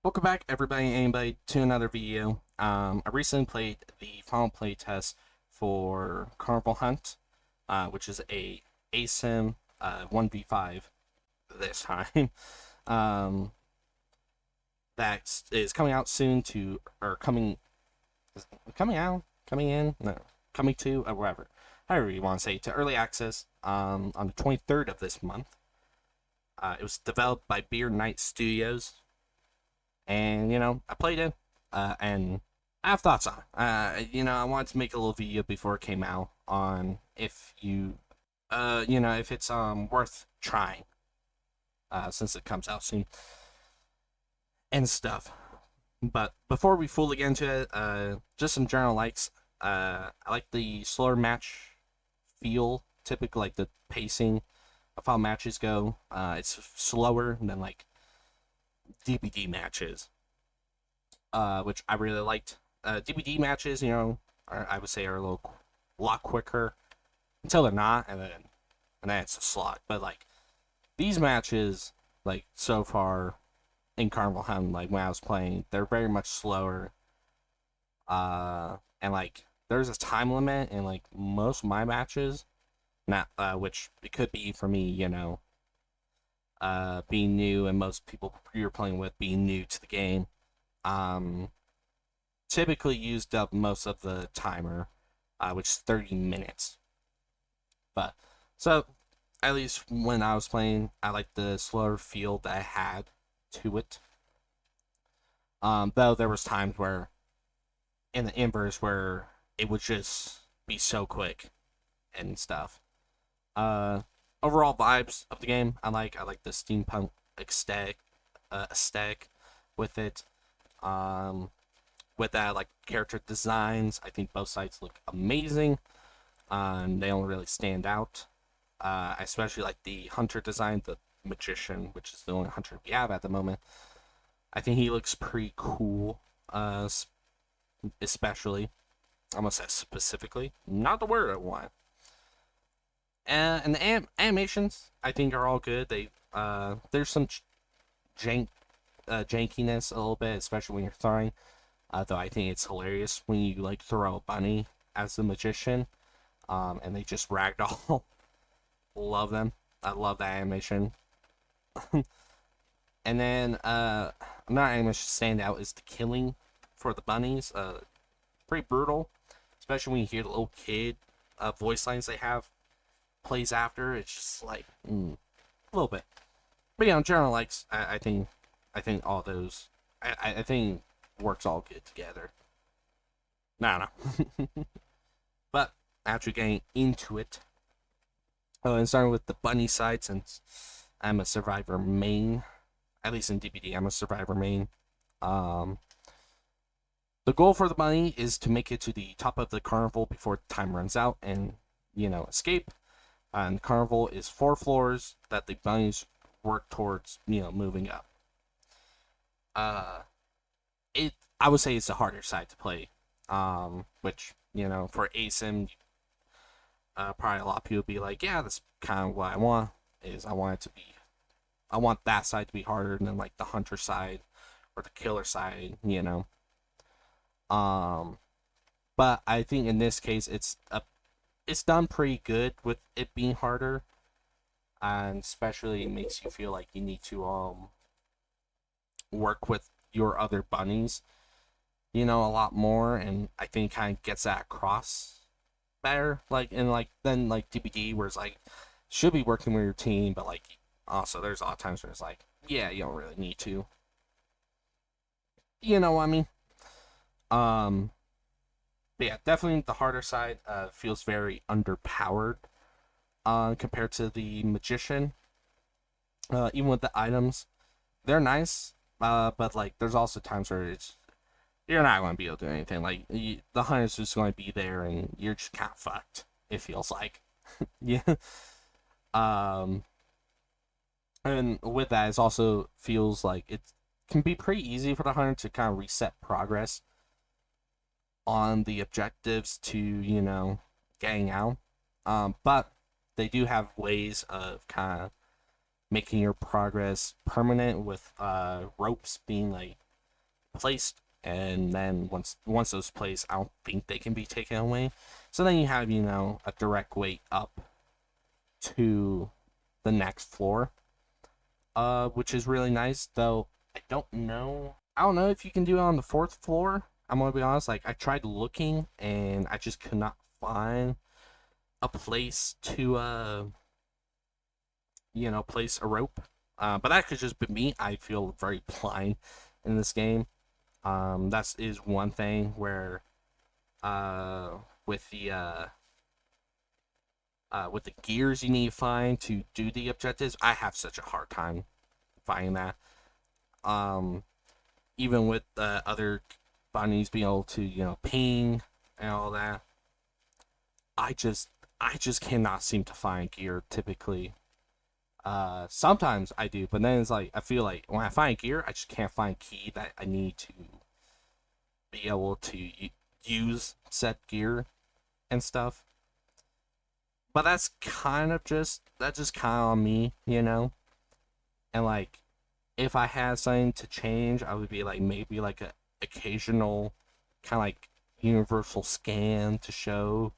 Welcome back, everybody and anybody, to another video. I recently played the final playtest for Carnival Hunt, which is a asym 1v5 this time. Um, that is coming out soon to, or coming out, coming in, no, coming to, or whatever, however you want to say, to early access on the 23rd of this month. It was developed by Beer Night Studios. And I played it, and I have thoughts on it. I wanted to make a little video before it came out on if if it's worth trying, since it comes out soon and stuff. But before we fully get into it, just some general likes. I like the slower match feel, typically like the pacing of how matches go. It's slower than like DBD matches, which I really liked. DBD matches, I would say are a lot quicker until they're not, and then it's a slog. But like these matches, like so far in Carnival Hunt, like when I was playing, they're very much slower. And like there's a time limit in like most of my matches, not which it could be for me, being new and most people you're playing with being new to the game. Um, Typically used up most of the timer, which is 30 minutes. But so at least when I was playing, I liked the slower feel that I had to it. Though there was times where in the inverse where it would just be so quick and stuff. Uh, Overall vibes of the game, I like the steampunk aesthetic with it. Um, with that, like character designs, I think both sides look amazing. They don't really stand out. I especially like the hunter design, the magician, which is the only hunter we have at the moment. I think he looks pretty cool. Especially, I almost said specifically, not the word I want. And the animations, I think, are all good. There's some jankiness a little bit, especially when you're throwing. Though I think it's hilarious when you like throw a bunny as the magician, and they just ragdoll. Love them. I love that animation. And then another animation standout is the killing for the bunnies. Pretty brutal, especially when you hear the little kid voice lines they have plays after. It's just like a little bit. But yeah, in general, likes. I think all those. I think works all good together. No. But after getting into it, and starting with the bunny side, since I'm a survivor main, at least in DBD, I'm a survivor main. Um, the goal for the bunny is to make it to the top of the carnival before time runs out and, escape. And carnival is 4 floors that the bunnies work towards, moving up. It I would say it's the harder side to play. Which, for asym, probably a lot of people be like, yeah, that's kind of what I want. I want that side to be harder than like the hunter side or the killer side. Um, but I think in this case, it's done pretty good with it being harder, and especially it makes you feel like you need to work with your other bunnies, a lot more, and I think kind of gets that across better. Like in like then like DBD, where it's like should be working with your team, but like also there's a lot of times where it's like, yeah, you don't really need to. You know what I mean? Um, but yeah, definitely the harder side feels very underpowered compared to the magician. Even with the items, they're nice, but like there's also times where you're not going to be able to do anything. Like the hunter's just going to be there, and you're just kind of fucked. It feels like, yeah. Um, and with that, it also feels like it can be pretty easy for the hunter to kind of reset progress on the objectives to getting out. But they do have ways of kind of making your progress permanent with ropes being like placed, and then once those placed, I don't think they can be taken away. So then you have, a direct way up to the next floor, which is really nice. Though I don't know if you can do it on the fourth floor. I'm gonna be honest. Like, I tried looking, and I just could not find a place to place a rope. But that could just be me. I feel very blind in this game. That is one thing where with the gears you need to find to do the objectives, I have such a hard time finding that. Um, Even with other bunnies being able to ping and all that, I just cannot seem to find gear typically. Sometimes I do, but then it's like I feel like when I find gear, I just can't find key that I need to be able to use set gear and stuff. But that's just kind of on me, And like, if I had something to change, I would be like maybe like a occasional kind of like universal scan to show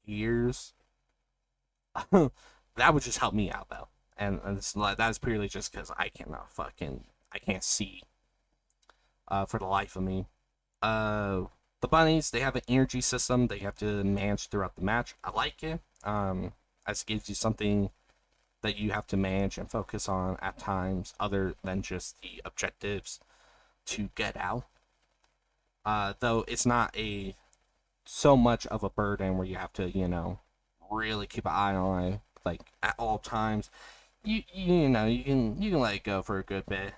gears. That would just help me out though, and that's purely just because I can't see for the life of me. Uh, the bunnies, they have an energy system they have to manage throughout the match. I like it. As it gives you something that you have to manage and focus on at times, other than just the objectives to get out. Though it's not a so much of a burden where you have to, really keep an eye on it, like at all times. You can let it go for a good bit.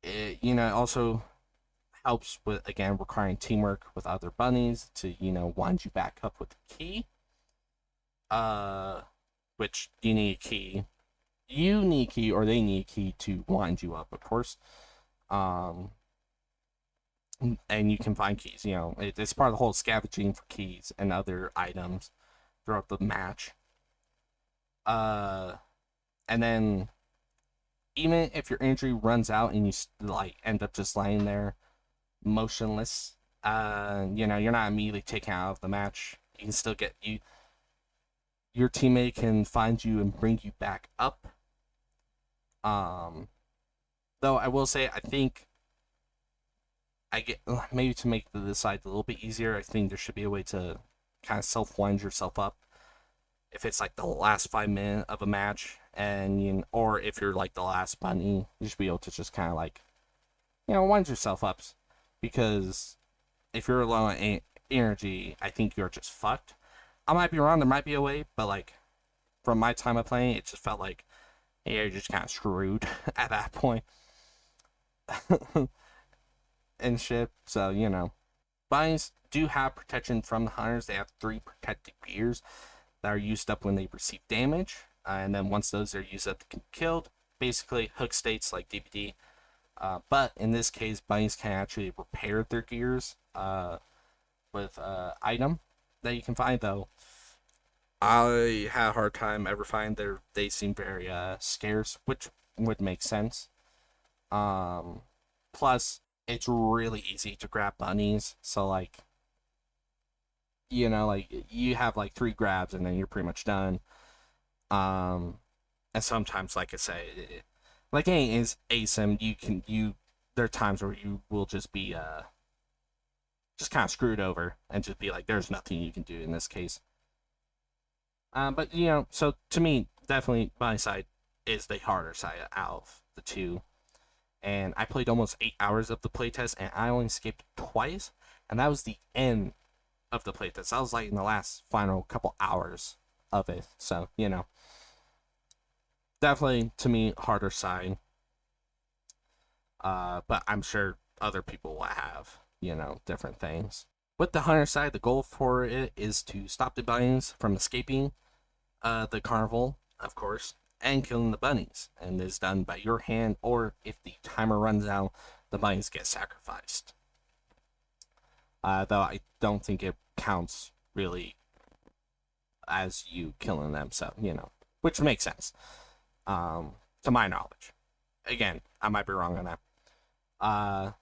It also helps with, again, requiring teamwork with other bunnies to wind you back up with the key. Which you need a key. You need a key, or they need a key to wind you up, of course. Um, and you can find keys. It's part of the whole scavenging for keys and other items throughout the match. Uh, and then even if your energy runs out and you like end up just lying there motionless, you're not immediately taken out of the match. You can still get you. Your teammate can find you and bring you back up. Um, though I will say, I think I get maybe to make the side a little bit easier. I think there should be a way to kind of self wind yourself up if it's like the last 5 minutes of a match, and or if you're like the last bunny, you should be able to just kind of like wind yourself up, because if you're low on energy, I think you're just fucked. I might be wrong. There might be a way, but like from my time of playing, it just felt like you're just kind of screwed at that point and shit. So bunnies do have protection from the hunters. They have 3 protective gears that are used up when they receive damage, and then once those are used up to get killed, basically hook states like DPD. But in this case, bunnies can actually repair their gears with item that you can find, though. I had a hard time ever finding they seem very scarce, which would make sense. Plus, it's really easy to grab bunnies, so like like you have like 3 grabs and then you're pretty much done. And sometimes, like I say, like any is asym, there are times where you will just be just kind of screwed over and just be like, there's nothing you can do in this case. But so to me, definitely my side is the harder side out of the two. And I played almost 8 hours of the playtest, and I only skipped twice, and that was the end of the playtest. I was like in the last final couple hours of it, so definitely to me harder side. But I'm sure other people will have different things. With the hunter side, the goal for it is to stop the bunnies from escaping the carnival, of course, and killing the bunnies. And is done by your hand, or if the timer runs out, the bunnies get sacrificed. Though I don't think it counts really as you killing them, so which makes sense, to my knowledge. Again, I might be wrong on that. Uh,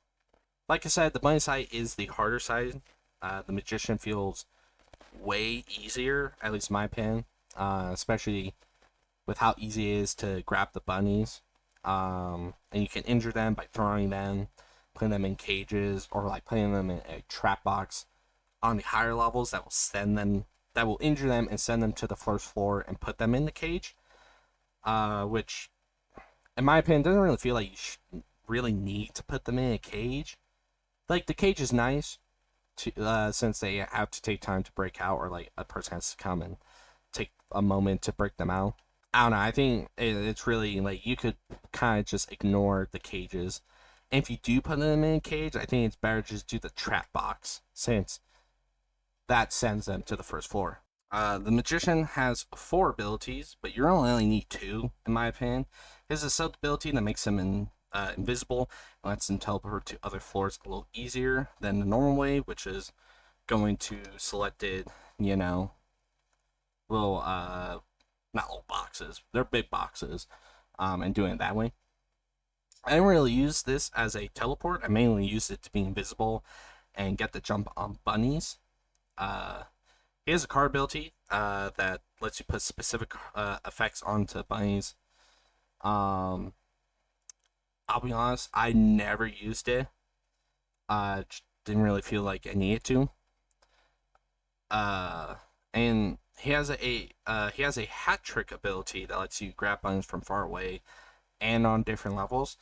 like I said, the bunny side is the harder side. The magician feels way easier, at least in my opinion. Especially with how easy it is to grab the bunnies. And you can injure them by throwing them, putting them in cages, or like putting them in a trap box on the higher levels that will injure them and send them to the first floor and put them in the cage. Which, in my opinion, doesn't really feel like you really need to put them in a cage. Like the cage is nice, since they have to take time to break out, or like a person has to come and take a moment to break them out. I don't know. I think it's really like you could kind of just ignore the cages. And if you do put them in a cage, I think it's better to just do the trap box, since that sends them to the first floor. The magician has 4 abilities, but you only need 2, in my opinion. His assault ability that makes him invisible and lets him teleport to other floors a little easier than the normal way, which is going to selected, you know, little not little boxes, they're big boxes, and doing it that way. I didn't really use this as a teleport. I mainly used it to be invisible and get the jump on bunnies. Uh, he has a card ability that lets you put specific effects onto bunnies. Um, I'll be honest, I never used it. Didn't really feel like I needed to. Uh, and he has a hat trick ability that lets you grab bunnies from far away and on different levels.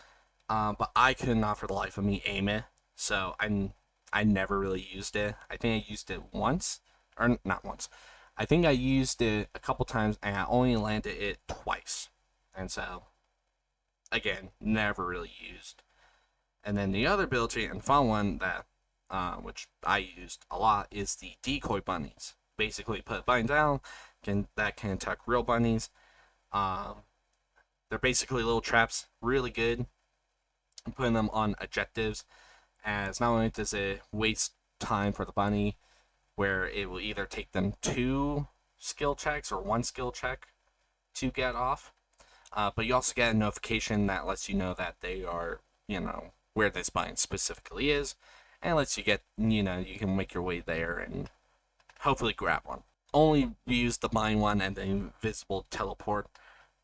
But I could not for the life of me aim it, so I never really used it. I think I used it once, or not once. I think I used it a couple times, and I only landed it twice, and so again, never really used. And then the other ability and fun one that, which I used a lot, is the decoy bunnies. Basically, put a bunny down, that can attack real bunnies. Um, they're basically little traps, really good. Putting them on objectives, as not only does it waste time for the bunny, where it will either take them 2 skill checks or 1 skill check to get off, but you also get a notification that lets you know that they are, where this bunny specifically is, and lets you get, you can make your way there and hopefully grab one. Only use the mine one and the invisible teleport.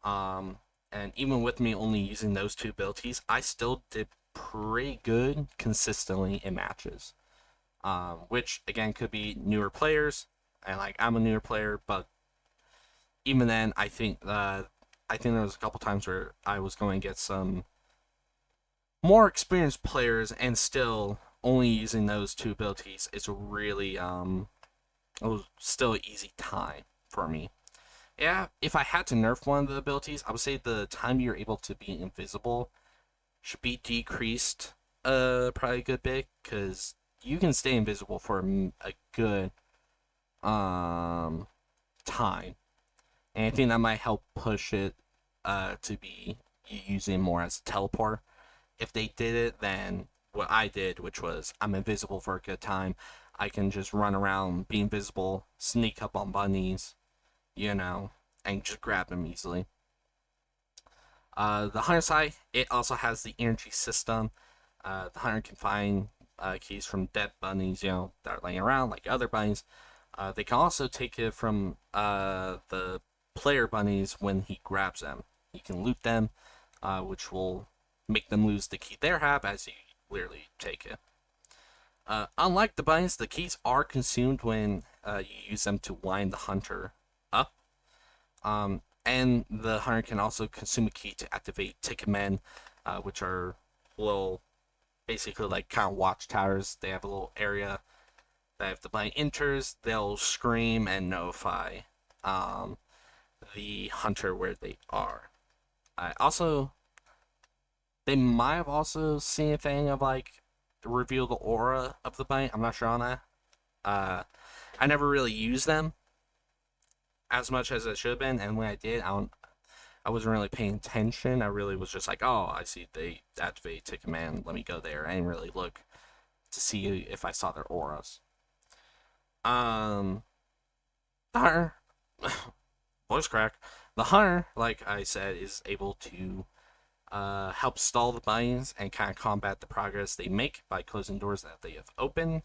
And even with me only using those 2 abilities, I still did pretty good consistently in matches. Which again could be newer players, and like I'm a newer player, but even then, I think there was a couple times where I was going to get some more experienced players, and still only using those 2 abilities is really it was still an easy time for me. Yeah, if I had to nerf one of the abilities, I would say the time you're able to be invisible should be decreased probably a good bit, because you can stay invisible for a good um time. And I think that might help push it to be using more as a teleport. If they did it, then what I did, which was I'm invisible for a good time, I can just run around, be invisible, sneak up on bunnies, and just grab them easily. The hunter side, it also has the energy system. The hunter can find keys from dead bunnies, that are laying around, like other bunnies. They can also take it from the player bunnies when he grabs them. He can loot them, which will make them lose the key they have as you literally take it. Unlike the bunnies, the keys are consumed when you use them to wind the hunter up. And the hunter can also consume a key to activate ticket men, which are little, basically like kind of watchtowers. They have a little area that if the bunny enters, they'll scream and notify the hunter where they are. They might have also seen a thing of like reveal the aura of the bunny. I'm not sure on that. I never really used them as much as I should have been, and when I did, I wasn't really paying attention. I really was just like, oh, I see they activate Tick Command. Let me go there. I didn't really look to see if I saw their auras. Um, the hunter, voice crack. The hunter, like I said, is able to help stall the bunnies and kind of combat the progress they make by closing doors that they have opened,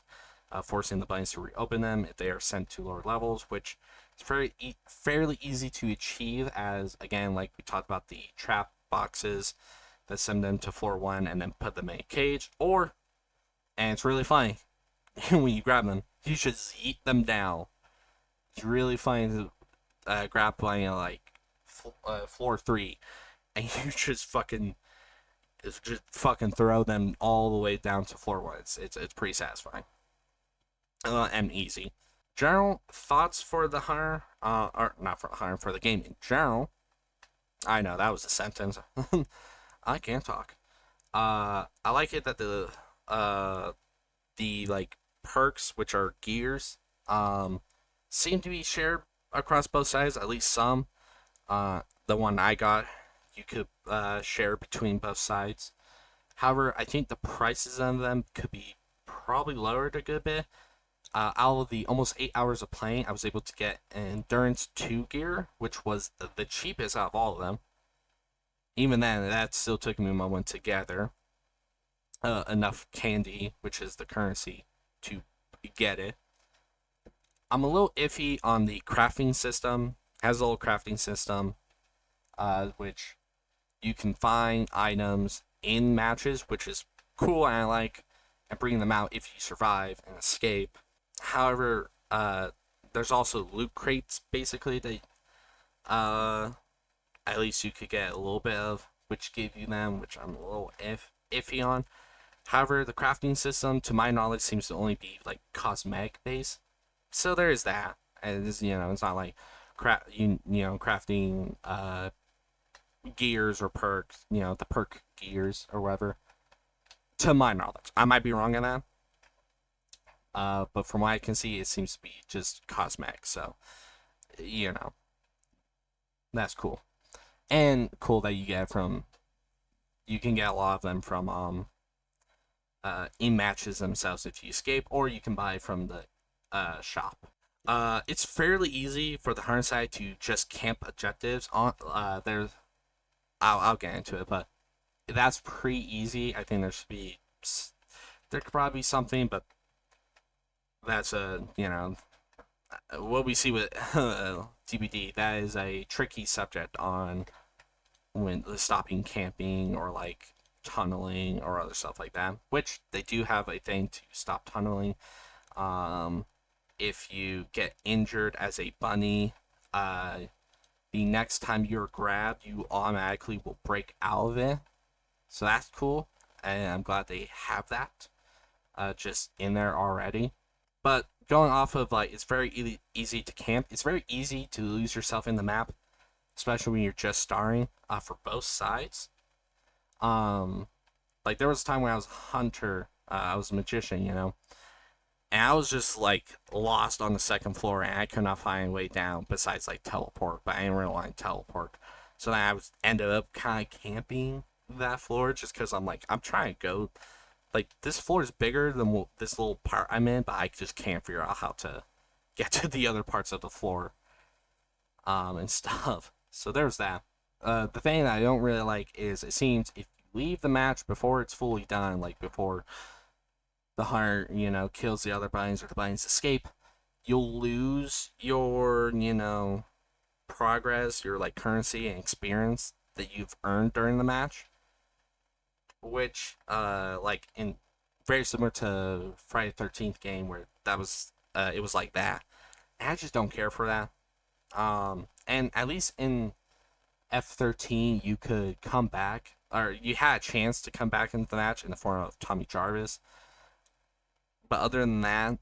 forcing the bunnies to reopen them if they are sent to lower levels, which is fairly easy to achieve, as again, like we talked about the trap boxes that send them to floor 1 and then put them in a cage, or, and it's really funny, when you grab them, you just yeet them down. It's really funny to grab bunny like floor 3, and you just fucking throw them all the way down to floor 1. It's pretty satisfying and easy. General thoughts for the hunter, or not for the hunter, for the game in general. I know that was a sentence. I can't talk. I like it that the like perks, which are gears, seem to be shared across both sides. At least some. The one I got, you could share between both sides. However, I think the prices of them could be probably lowered a good bit. Out of the almost 8 hours of playing, I was able to get an Endurance 2 gear, which was the cheapest out of all of them. Even then, that still took me a moment to gather enough candy, which is the currency, to get it. I'm a little iffy on the crafting system. It has a little crafting system, which you can find items in matches, which is cool and I like, and bring them out if you survive and escape. However, there's also loot crates, basically, that at least you could get a little bit of, which give you them, which I'm a little iffy on. However, the crafting system, to my knowledge, seems to only be like cosmetic based. So there is that. And it's, it's not like crafting gears or perks, the perk gears or whatever. To my knowledge, I might be wrong on that. But from what I can see, it seems to be just cosmetic. So, that's cool. And cool that you can get a lot of them from in matches themselves if you escape, or you can buy from the shop. It's fairly easy for the hunter side to just camp objectives on. I'll get into it, but that's pretty easy. I think there could probably be something, but that's what we see with TBD. That is a tricky subject on when stopping camping or like tunneling or other stuff like that. Which they do have a thing to stop tunneling. If you get injured as a bunny, the next time you're grabbed, you automatically will break out of it. So that's cool, and I'm glad they have that just in there already. But going off of like, it's very easy to camp. It's very easy to lose yourself in the map, especially when you're just starting. For both sides. Like there was a time when I was a hunter, I was a magician, and I was just like lost on the second floor, and I could not find a way down besides like teleport, but I didn't really want to teleport. So then ended up kind of camping that floor just because I'm trying to go. Like this floor is bigger than this little part I'm in, but I just can't figure out how to get to the other parts of the floor, and stuff. So there's that. The thing that I don't really like is it seems if you leave the match before it's fully done, like before the hunter, kills the other bunnies or the bunnies escape, you'll lose your, progress, your like currency and experience that you've earned during the match. Which, like in very similar to Friday the 13th game where that was, it was like that. And I just don't care for that. And at least in F13, you could come back, or you had a chance to come back into the match in the form of Tommy Jarvis. But other than that,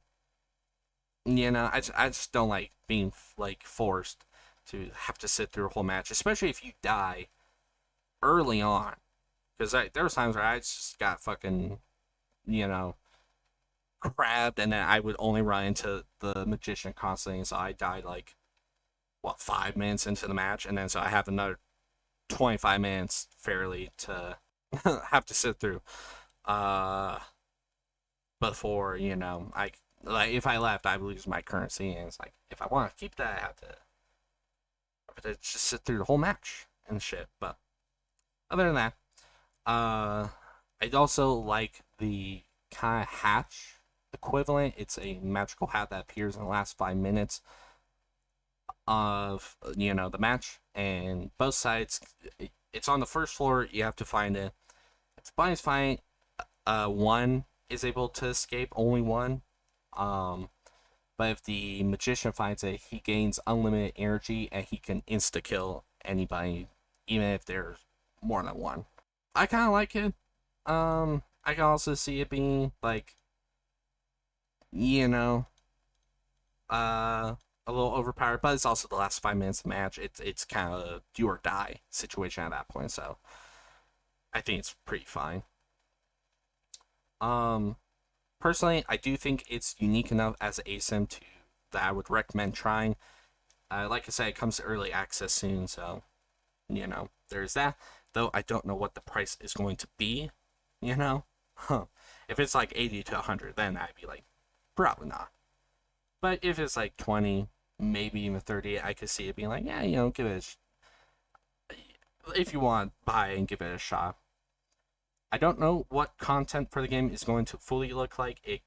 I just don't like being like forced to have to sit through a whole match, especially if you die early on. Because there were times where I just got fucking, crabbed, and then I would only run into the magician constantly, so I died like, 5 minutes into the match, and then so I have another 25 minutes fairly to have to sit through. Before, if I left, I would lose my currency, and it's like, if I want to keep that, I have to just sit through the whole match and shit. But other than that, I'd also like the kind of hatch equivalent. It's a magical hat that appears in the last 5 minutes of the match, and both sides. It's on the first floor. You have to find it. If the blind is fine, one is able to escape. Only one. Um, but if the magician finds it, he gains unlimited energy and he can insta kill anybody, even if there's more than one. I kind of like it. I can also see it being like, you know, uh, a little overpowered, but it's also the last 5 minutes of the match. It's kind of a do or die situation at that point, so I think it's pretty fine. Um, Personally, I do think it's unique enough as an ASIM to that I would recommend trying. Like I said, it comes to early access soon, so there's that. Though I don't know what the price is going to be. Huh? If it's like 80 to 100, then I'd be like, probably not. But if it's like 20, maybe even 30, I could see it being like, yeah, give it. If you want, buy it and give it a shot. I don't know what content for the game is going to fully look like.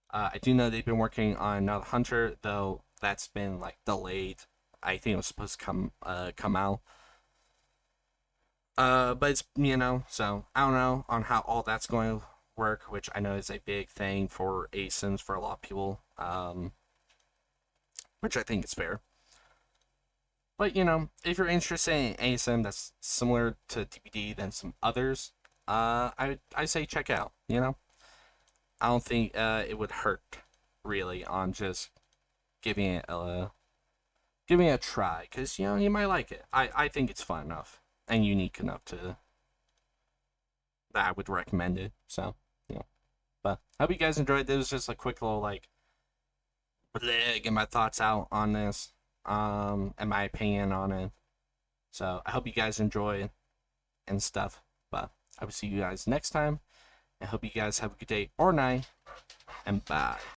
I do know they've been working on another Hunter, though that's been like delayed. I think it was supposed to come out. But it's so I don't know on how all that's going to work, which I know is a big thing for ASIMs for a lot of people. Which I think is fair. But if you're interested in ASIM that's similar to TPD than some others, I say check out. I don't think it would hurt really on just giving it a try, because you might like it. I think it's fun enough and unique enough to that I would recommend it. So but I hope you guys enjoyed. This was just a quick little like get my thoughts out on this, and my opinion on it. So I hope you guys enjoy and stuff. But I will see you guys next time. I hope you guys have a good day or night, and bye.